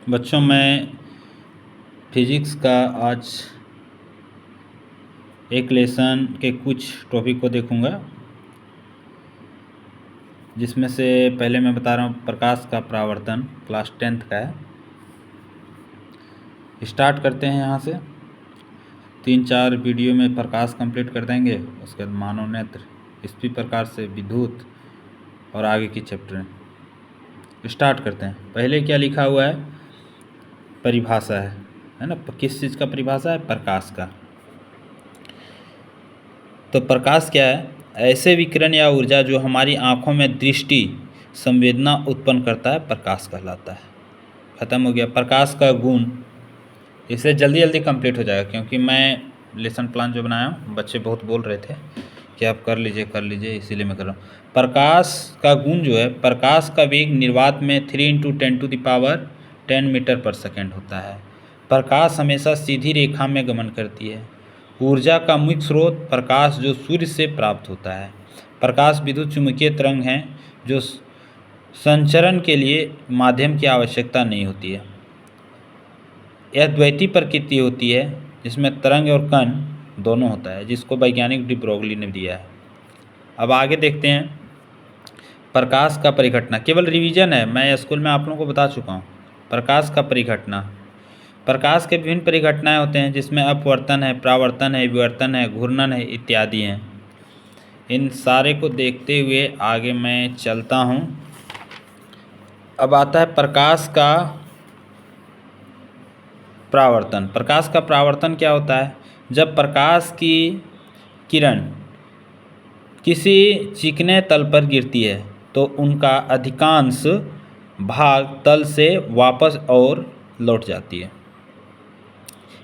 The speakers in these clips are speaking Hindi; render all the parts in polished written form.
बच्चों, मैं फिजिक्स का आज एक लेसन के कुछ टॉपिक को देखूंगा, जिसमें से पहले मैं बता रहा हूँ प्रकाश का परावर्तन, क्लास 10th का है। स्टार्ट करते हैं यहाँ से। 3-4 वीडियो में प्रकाश कंप्लीट कर देंगे, उसके बाद मानव नेत्र, इसी प्रकार से विद्युत और आगे की चैप्टर स्टार्ट करते हैं। पहले क्या लिखा हुआ है? परिभाषा है ना। किस चीज़ का परिभाषा है? प्रकाश का। तो प्रकाश क्या है? ऐसे विकिरण या ऊर्जा जो हमारी आँखों में दृष्टि संवेदना उत्पन्न करता है, प्रकाश कहलाता है। ख़त्म हो गया। प्रकाश का गुण, इसे जल्दी जल्दी कंप्लीट हो जाएगा, क्योंकि मैं लेसन प्लान जो बनाया हूँ, बच्चे बहुत बोल रहे थे कि आप कर लीजिए, इसीलिए मैं कर रहा हूँ। प्रकाश का गुण जो है, प्रकाश का वेग निर्वात में 3 × 10⁻10 मीटर पर सेकेंड होता है। प्रकाश हमेशा सीधी रेखा में गमन करती है। ऊर्जा का मुख्य स्रोत प्रकाश जो सूर्य से प्राप्त होता है। प्रकाश विद्युत चुम्बकीय तरंग हैं जो संचरण के लिए माध्यम की आवश्यकता नहीं होती है। यह द्वैती प्रकृति होती है, जिसमें तरंग और कण दोनों होता है, जिसको वैज्ञानिक डी ब्रोगली ने दिया है। अब आगे देखते हैं। प्रकाश का परिघटना केवल रिवीजन है, मैं स्कूल में आप लोगों को बता चुका हूँ। प्रकाश का परिघटना, प्रकाश के विभिन्न परिघटनाएं होते हैं, जिसमें अपवर्तन है, परावर्तन है, विवर्तन है, घूर्णन है इत्यादि हैं। इन सारे को देखते हुए आगे मैं चलता हूँ। अब आता है प्रकाश का परावर्तन। प्रकाश का परावर्तन क्या होता है? जब प्रकाश की किरण किसी चिकने तल पर गिरती है तो उनका अधिकांश भाग तल से वापस और लौट जाती है।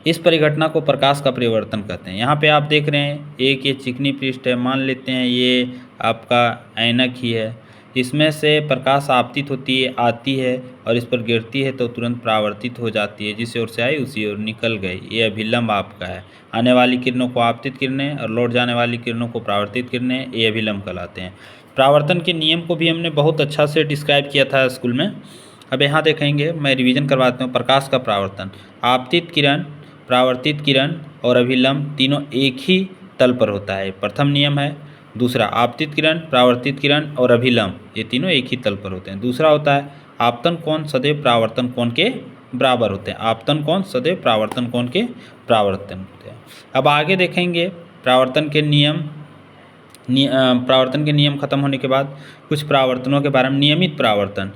इस परिघटना को प्रकाश का परिवर्तन कहते हैं। यहाँ पे आप देख रहे हैं, एक ये चिकनी पृष्ठ है, मान लेते हैं ये आपका ऐनक ही है। इसमें से प्रकाश आपतित होती है, आती है और इस पर गिरती है तो तुरंत परावर्तित हो जाती है, जिस ओर से आई उसी ओर निकल गई। ये अभिलंब आपका है। आने वाली किरणों को आपतित किरणें और लौट जाने वाली किरणों को परावर्तित किरणें, ये अभिलंब कहलाते हैं। परावर्तन के नियम को भी हमने बहुत अच्छा से डिस्क्राइब किया था स्कूल में। अब यहाँ देखेंगे, मैं रिवीजन करवाता हूँ। प्रकाश का परावर्तन, आपतित किरण, परावर्तित किरण और अभिलंब तीनों एक ही तल पर होता है, प्रथम नियम है। दूसरा, आपतित किरण, परावर्तित किरण और अभिलंब ये तीनों एक ही तल पर होते हैं। दूसरा होता है आपतन कोण सदैव परावर्तन कोण के बराबर होते हैं। आपतन कोण सदैव परावर्तन कोण के परावर्तन होते हैं। अब आगे देखेंगे परावर्तन के नियम। परावर्तन के नियम खत्म होने के बाद कुछ परावर्तनों के बारे में। नियमित परावर्तन,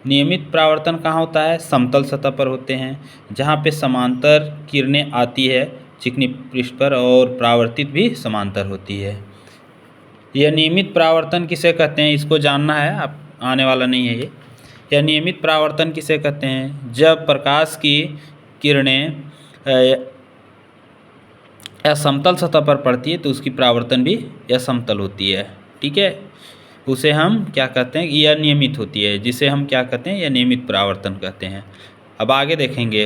नियमित परावर्तन कहाँ होता है? समतल सतह पर होते हैं, जहाँ पे समांतर किरणें आती है चिकनी पृष्ठ पर और परावर्तित भी समांतर होती है। यह नियमित परावर्तन किसे कहते हैं, इसको जानना है, आप आने वाला नहीं है ये। यह नियमित परावर्तन किसे कहते हैं? जब प्रकाश की किरणें या समतल सतह पर पड़ती है तो उसकी परावर्तन भी या समतल होती है। ठीक है, उसे हम क्या कहते हैं? यह नियमित होती है, जिसे हम क्या कहते हैं? यह नियमित परावर्तन कहते हैं। अब आगे देखेंगे,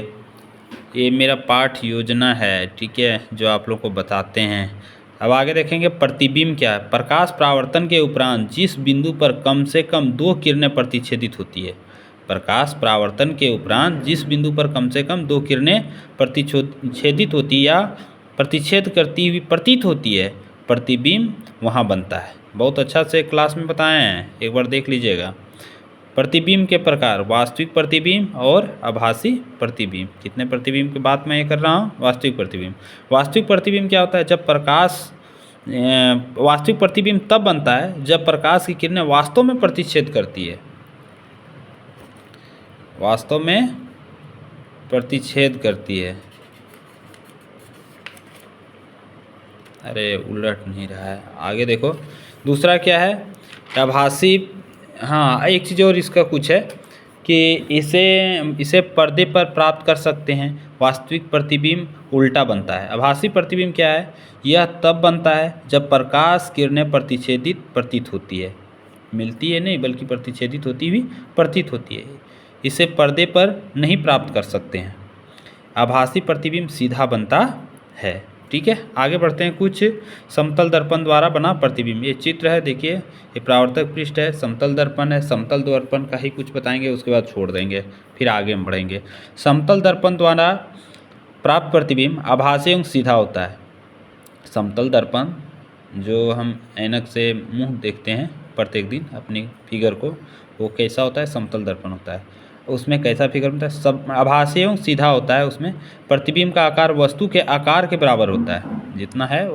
ये मेरा पाठ योजना है, ठीक है, जो आप लोग को बताते हैं। अब आगे देखेंगे प्रतिबिंब क्या है। प्रकाश परावर्तन के उपरांत जिस बिंदु पर कम से कम 2 किरणें प्रतिच्छेदित होती है, प्रकाश परावर्तन के उपरांत जिस बिंदु पर कम से कम 2 किरणें प्रतिच्छेदित होती या प्रतिच्छेद करती हुई प्रतीत होती है, प्रतिबिंब वहाँ बनता है। बहुत अच्छा से क्लास में बताए हैं, एक बार देख लीजिएगा। प्रतिबिंब के प्रकार, वास्तविक प्रतिबिंब और आभासी प्रतिबिंब। कितने प्रतिबिंब की बात मैं ये कर रहा हूँ? वास्तविक प्रतिबिंब। वास्तविक प्रतिबिंब क्या होता है? जब प्रकाश वास्तविक प्रतिबिंब तब बनता है जब प्रकाश की किरणें वास्तव में प्रतिच्छेद करती है, वास्तव में प्रतिच्छेद करती है। अरे उलट नहीं रहा है, आगे देखो। दूसरा क्या है? आभासी। हाँ, एक चीज़ और इसका कुछ है कि इसे पर्दे पर प्राप्त कर सकते हैं। वास्तविक प्रतिबिंब उल्टा बनता है। आभासी प्रतिबिंब क्या है? यह तब बनता है जब प्रकाश किरणें प्रतिच्छेदित प्रतीत होती है, मिलती है नहीं बल्कि प्रतिच्छेदित होती हुई प्रतीत होती है। इसे पर्दे पर नहीं प्राप्त कर सकते हैं। आभासी प्रतिबिंब सीधा बनता है। ठीक है, आगे बढ़ते हैं। कुछ समतल दर्पण द्वारा बना प्रतिबिंब, ये चित्र है देखिए, ये परावर्तक पृष्ठ है, समतल दर्पण है। समतल दर्पण का ही कुछ बताएंगे, उसके बाद छोड़ देंगे, फिर आगे हम बढ़ेंगे। समतल दर्पण द्वारा प्राप्त प्रतिबिंब आभासी एवं सीधा होता है। समतल दर्पण जो हम ऐनक से मुंह देखते हैं प्रत्येक दिन अपनी फिगर को, वो कैसा होता है? समतल दर्पण होता है। उसमें कैसा फिगर होता है? सब आभासी एवं सीधा होता है। उसमें प्रतिबिंब का आकार वस्तु के आकार के बराबर होता है, जितना है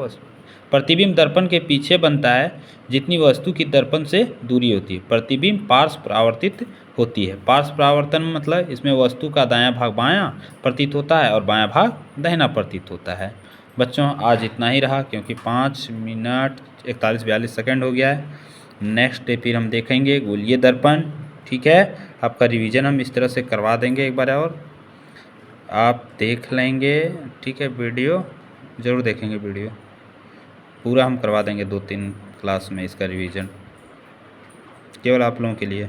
प्रतिबिंब दर्पण के पीछे बनता है जितनी वस्तु की दर्पण से दूरी होती है। प्रतिबिंब पार्श्व परावर्तित होती है। पार्श्व परावर्तन मतलब इसमें वस्तु का दायां भाग बायां प्रतीत होता है और बायां भाग दाहिना प्रतीत होता है। बच्चों आज इतना ही रहा, क्योंकि 5 मिनट 41-42 सेकंड हो गया है। नेक्स्ट डे फिर हम देखेंगे गोलीय दर्पण। ठीक है, आपका रिवीजन हम इस तरह से करवा देंगे, एक बार और आप देख लेंगे। ठीक है, वीडियो ज़रूर देखेंगे, वीडियो पूरा हम करवा देंगे 2-3 क्लास में इसका रिवीजन, केवल आप लोगों के लिए।